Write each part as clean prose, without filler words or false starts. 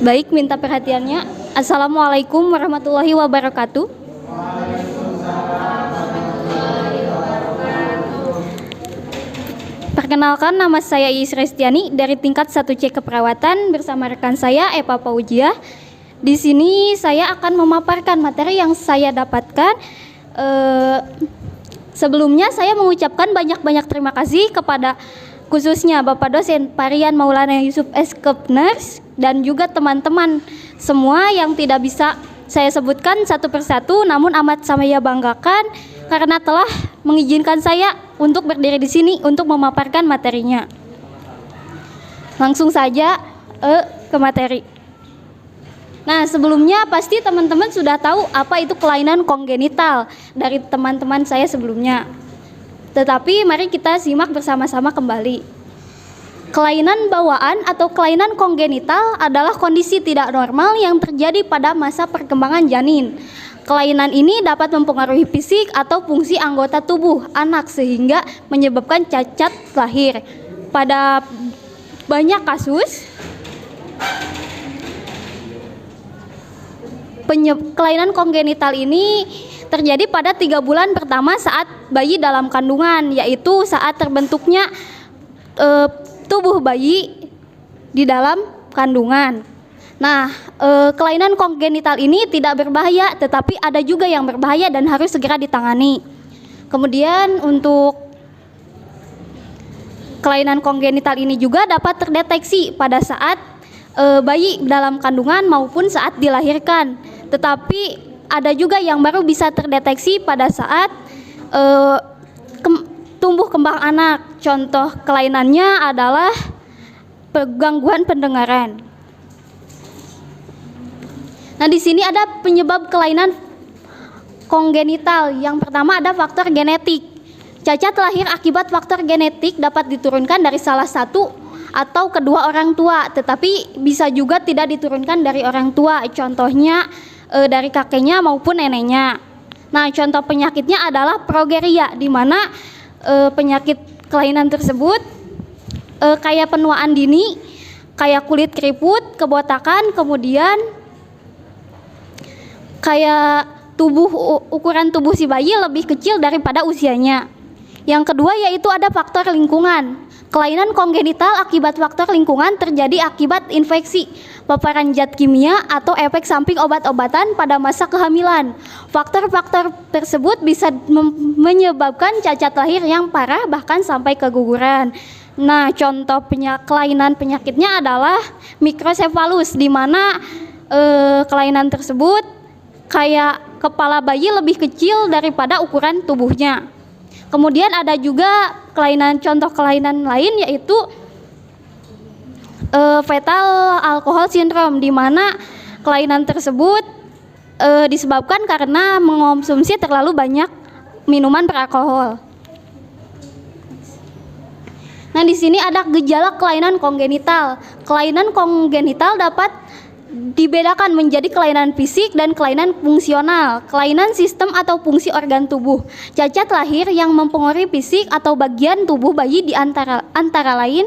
Baik, minta perhatiannya. Assalamualaikum warahmatullahi wabarakatuh. Perkenalkan, nama saya Iis Restiani dari tingkat 1C Keperawatan bersama rekan saya Eva Paujiah. Di sini saya akan memaparkan materi yang saya dapatkan. Sebelumnya saya mengucapkan banyak-banyak terima kasih kepada khususnya Bapak dosen Parian Maulana Yusuf S. Kepners dan juga teman-teman semua yang tidak bisa saya sebutkan satu persatu, namun amat saya banggakan karena telah mengizinkan saya untuk berdiri di sini untuk memaparkan materinya. Langsung saja ke materi. Nah, sebelumnya pasti teman-teman sudah tahu apa itu kelainan kongenital dari teman-teman saya sebelumnya. Tetapi mari kita simak bersama-sama kembali. Kelainan bawaan atau kelainan kongenital adalah kondisi tidak normal yang terjadi pada masa perkembangan janin. Kelainan ini dapat mempengaruhi fisik atau fungsi anggota tubuh anak sehingga menyebabkan cacat lahir. Pada banyak kasus, kelainan kongenital ini terjadi pada 3 bulan pertama saat bayi dalam kandungan, yaitu saat terbentuknya tubuh bayi di dalam kandungan. Nah, kelainan kongenital ini tidak berbahaya, tetapi ada juga yang berbahaya dan harus segera ditangani. Kemudian untuk kelainan kongenital ini juga dapat terdeteksi pada saat bayi dalam kandungan maupun saat dilahirkan. Tetapi ada juga yang baru bisa terdeteksi pada saat tumbuh kembang anak. Contoh kelainannya adalah gangguan pendengaran. Nah, di sini ada penyebab kelainan kongenital. Yang pertama ada faktor genetik. Cacat lahir akibat faktor genetik dapat diturunkan dari salah satu atau kedua orang tua, tetapi bisa juga tidak diturunkan dari orang tua. Contohnya dari kakeknya maupun neneknya. Nah, contoh penyakitnya adalah progeria, di mana penyakit kelainan tersebut kayak penuaan dini, kayak kulit keriput, kebotakan, kemudian kayak ukuran tubuh si bayi lebih kecil daripada usianya. Yang kedua yaitu ada faktor lingkungan. Kelainan kongenital akibat faktor lingkungan terjadi akibat infeksi, paparan zat kimia atau efek samping obat-obatan pada masa kehamilan. Faktor-faktor tersebut bisa menyebabkan cacat lahir yang parah bahkan sampai keguguran. Nah, contoh kelainan penyakitnya adalah mikrosefalus, di mana kelainan tersebut kayak kepala bayi lebih kecil daripada ukuran tubuhnya. Kemudian ada juga contoh kelainan lain yaitu fetal alkohol syndrome, di mana kelainan tersebut disebabkan karena mengonsumsi terlalu banyak minuman beralkohol. Nah, di sini ada gejala kelainan kongenital. Kelainan kongenital dapat dibedakan menjadi kelainan fisik dan kelainan fungsional. Kelainan sistem atau fungsi organ tubuh. Cacat lahir yang mempengaruhi fisik atau bagian tubuh bayi di antara lain.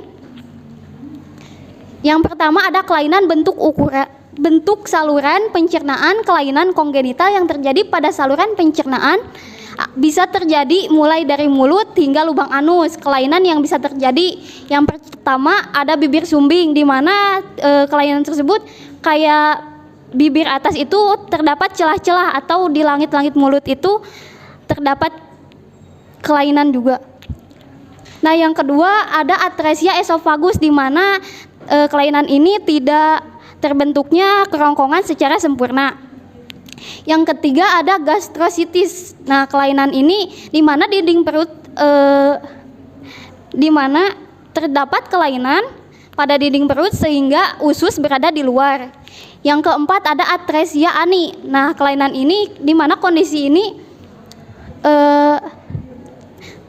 Yang pertama ada kelainan bentuk saluran pencernaan. Kelainan kongenital yang terjadi pada saluran pencernaan bisa terjadi mulai dari mulut hingga lubang anus. Kelainan yang bisa terjadi yang pertama ada bibir sumbing, di mana kelainan tersebut kayak bibir atas itu terdapat celah-celah atau di langit-langit mulut itu terdapat kelainan juga. Nah, yang kedua ada atresia esofagus, di mana kelainan ini tidak terbentuknya kerongkongan secara sempurna. Yang ketiga ada gastrositis. Nah, kelainan ini di mana dinding perut di mana terdapat kelainan pada dinding perut sehingga usus berada di luar. Yang keempat ada atresia ani. Nah, kelainan ini di mana kondisi ini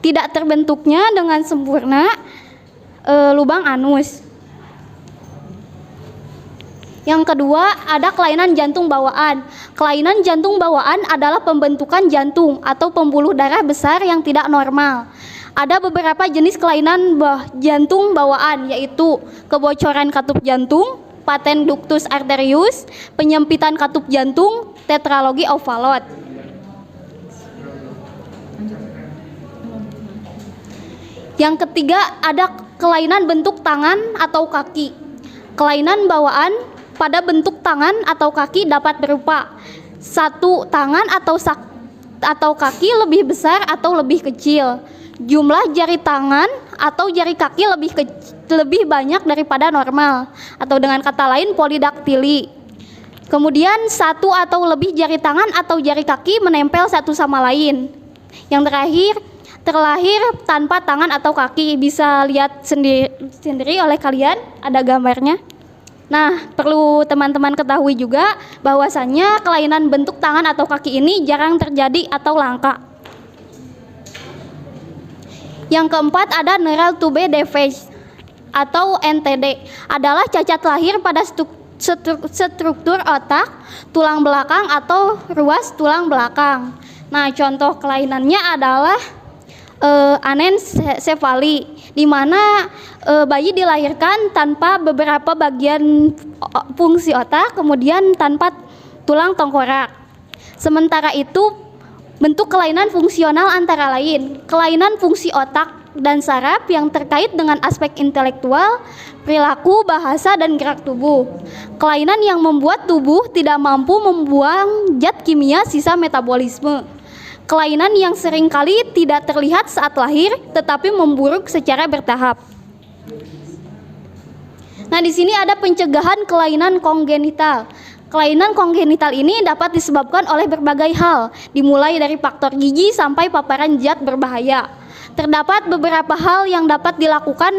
tidak terbentuknya dengan sempurna lubang anus. Yang kedua ada kelainan jantung bawaan. Kelainan jantung bawaan adalah pembentukan jantung atau pembuluh darah besar yang tidak normal. Ada beberapa jenis kelainan jantung bawaan, yaitu kebocoran katup jantung, patent ductus arterius, penyempitan katup jantung, tetralogi Ovalot. Yang ketiga ada kelainan bentuk tangan atau kaki. Kelainan bawaan pada bentuk tangan atau kaki dapat berupa satu tangan atau kaki lebih besar atau lebih kecil. Jumlah jari tangan atau jari kaki lebih banyak daripada normal, atau dengan kata lain polidaktili. Kemudian satu atau lebih jari tangan atau jari kaki menempel satu sama lain. Yang terakhir, terlahir tanpa tangan atau kaki. Bisa lihat sendiri oleh kalian, ada gambarnya. Nah, perlu teman-teman ketahui juga bahwasannya kelainan bentuk tangan atau kaki ini jarang terjadi atau langka. Yang keempat ada neural tube defect atau NTD, adalah cacat lahir pada struktur otak, tulang belakang atau ruas tulang belakang. Nah, contoh kelainannya adalah anencefali, di mana bayi dilahirkan tanpa beberapa bagian fungsi otak, kemudian tanpa tulang tengkorak. Sementara itu, bentuk kelainan fungsional antara lain kelainan fungsi otak dan saraf yang terkait dengan aspek intelektual, perilaku, bahasa, dan gerak tubuh. Kelainan yang membuat tubuh tidak mampu membuang zat kimia sisa metabolisme. Kelainan yang seringkali tidak terlihat saat lahir tetapi memburuk secara bertahap. Nah, di sini ada pencegahan kelainan kongenital. Kelainan kongenital ini dapat disebabkan oleh berbagai hal, dimulai dari faktor gizi sampai paparan zat berbahaya. Terdapat beberapa hal yang dapat dilakukan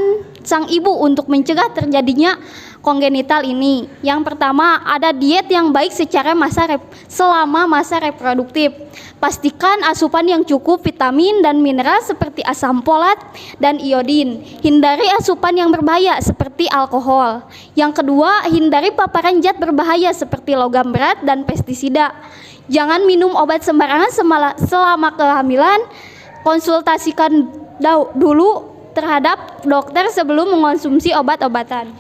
sang ibu untuk mencegah terjadinya kongenital ini. Yang pertama, ada diet yang baik selama masa reproduktif. Pastikan asupan yang cukup vitamin dan mineral seperti asam folat dan iodin. Hindari asupan yang berbahaya seperti alkohol. Yang kedua, hindari paparan zat berbahaya seperti logam berat dan pestisida. Jangan minum obat sembarangan selama kehamilan. Konsultasikan dulu terhadap dokter sebelum mengonsumsi obat-obatan.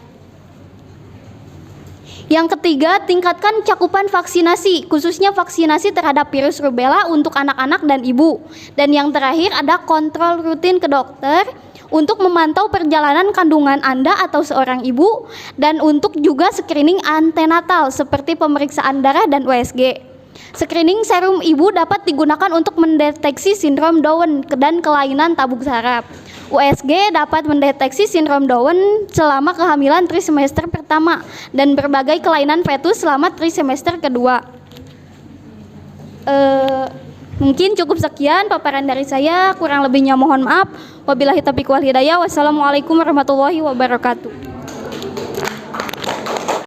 Yang ketiga, tingkatkan cakupan vaksinasi, khususnya vaksinasi terhadap virus rubella untuk anak-anak dan ibu. Dan yang terakhir ada kontrol rutin ke dokter untuk memantau perjalanan kandungan Anda atau seorang ibu, dan untuk juga screening antenatal seperti pemeriksaan darah dan USG. Screening serum ibu dapat digunakan untuk mendeteksi sindrom Down dan kelainan tabung saraf. USG dapat mendeteksi sindrom Down selama kehamilan trimester pertama dan berbagai kelainan fetus selama trimester kedua. Mungkin cukup sekian paparan dari saya, kurang lebihnya mohon maaf. Wabillahi taufiq wal hidayah. Wassalamualaikum warahmatullahi wabarakatuh.